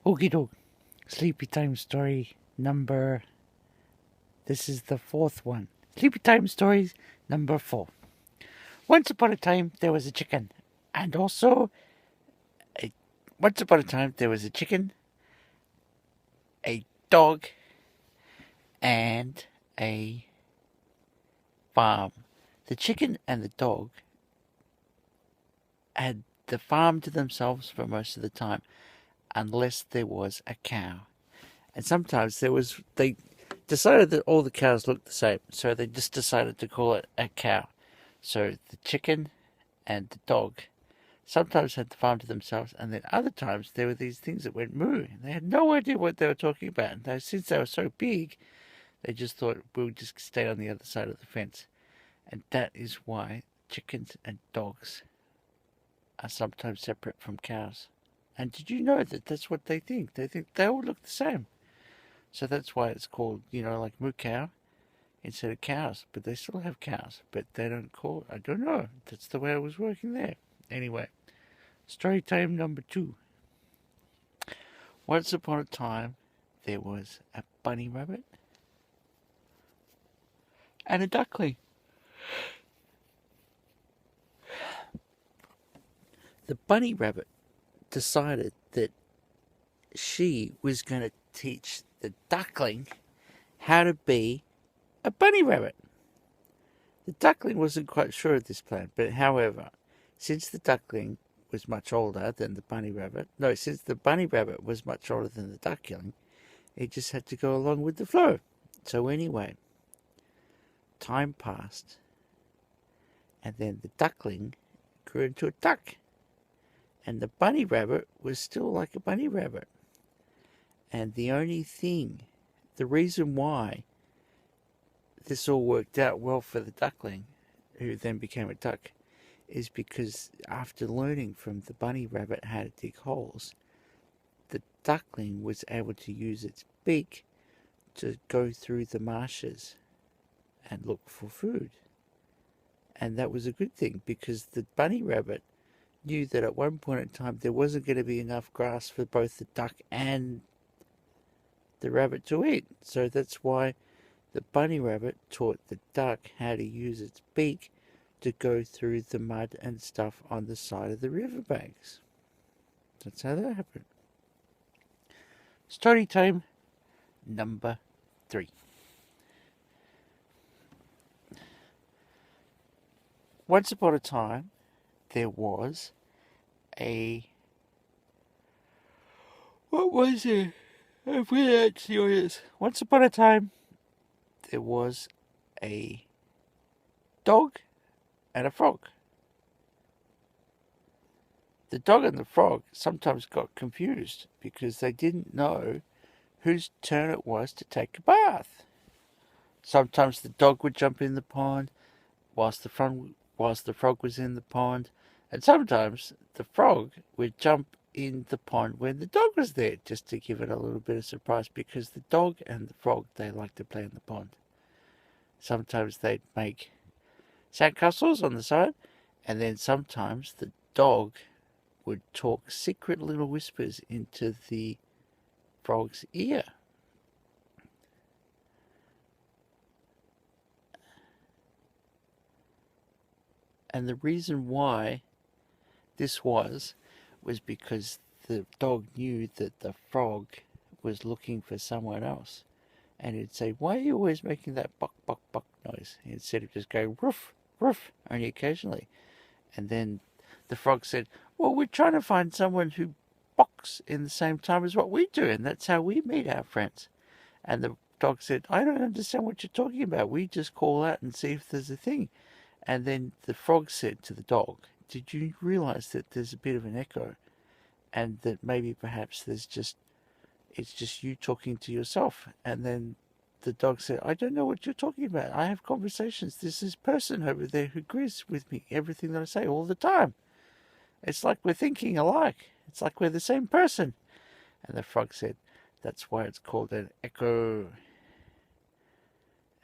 Okie doke. Sleepy time story number. This is the fourth one. Sleepy time stories number 4. Once upon a time, there was a chicken. And also, a, once upon a time, there was a chicken, a dog, and a farm. The chicken and the dog had the farm to themselves for most of the time, unless there was a cow. And sometimes they decided that all the cows looked the same, so they just decided to call it a cow. So the chicken and the dog sometimes had the farm to themselves, and then other times there were these things that went moo, and they had no idea what they were talking about. And since they were so big, they just thought we'll just stay on the other side of the fence. And that is why chickens and dogs are sometimes separate from cows. And did you know that that's what they think? They think they all look the same. So that's why it's called, like moo cow instead of cows. But they still have cows, but they don't call it. I don't know. That's the way it was working there. Anyway, story time number 2. Once upon a time, there was a bunny rabbit and a duckling. The bunny rabbit decided that she was going to teach the duckling how to be a bunny rabbit. The duckling wasn't quite sure of this plan, but however, since the duckling was much older than the bunny rabbit, since the bunny rabbit was much older than the duckling, he just had to go along with the flow. So anyway, time passed, and then the duckling grew into a duck, and the bunny rabbit was still like a bunny rabbit. And the reason why this all worked out well for the duckling, who then became a duck, is because after learning from the bunny rabbit how to dig holes, the duckling was able to use its beak to go through the marshes and look for food. And that was a good thing, because the bunny rabbit knew that at one point in time there wasn't going to be enough grass for both the duck and the rabbit to eat. So that's why the bunny rabbit taught the duck how to use its beak to go through the mud and stuff on the side of the riverbanks. That's how that happened. Story time number 3. Once upon a time, there was a... What was it? I forget serious. Once upon a time, there was a dog and a frog. The dog and the frog sometimes got confused because they didn't know whose turn it was to take a bath. Sometimes the dog would jump in the pond whilst the frog was in the pond, and sometimes the frog would jump in the pond when the dog was there, just to give it a little bit of surprise, because the dog and the frog, they like to play in the pond. Sometimes they'd make sandcastles on the side, and then sometimes the dog would talk secret little whispers into the frog's ear. And the reason why this was because the dog knew that the frog was looking for someone else. And he'd say, "Why are you always making that buck, buck, buck noise?" Instead of just going roof, roof, only occasionally. And then the frog said, "Well, we're trying to find someone who bucks in the same time as what we do, and that's how we meet our friends." And the dog said, "I don't understand what you're talking about. We just call out and see if there's a thing." And then the frog said to the dog, "Did you realize that there's a bit of an echo, and that maybe perhaps it's just you talking to yourself?" And then the dog said, "I don't know what you're talking about. I have conversations. There's this person over there who agrees with me, everything that I say all the time. It's like we're thinking alike. It's like we're the same person." And the frog said, "That's why it's called an echo."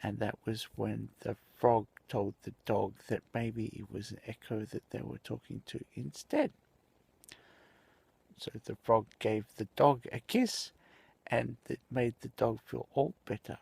And that was when the frog told the dog that maybe it was an echo that they were talking to instead. So the frog gave the dog a kiss, and it made the dog feel all better.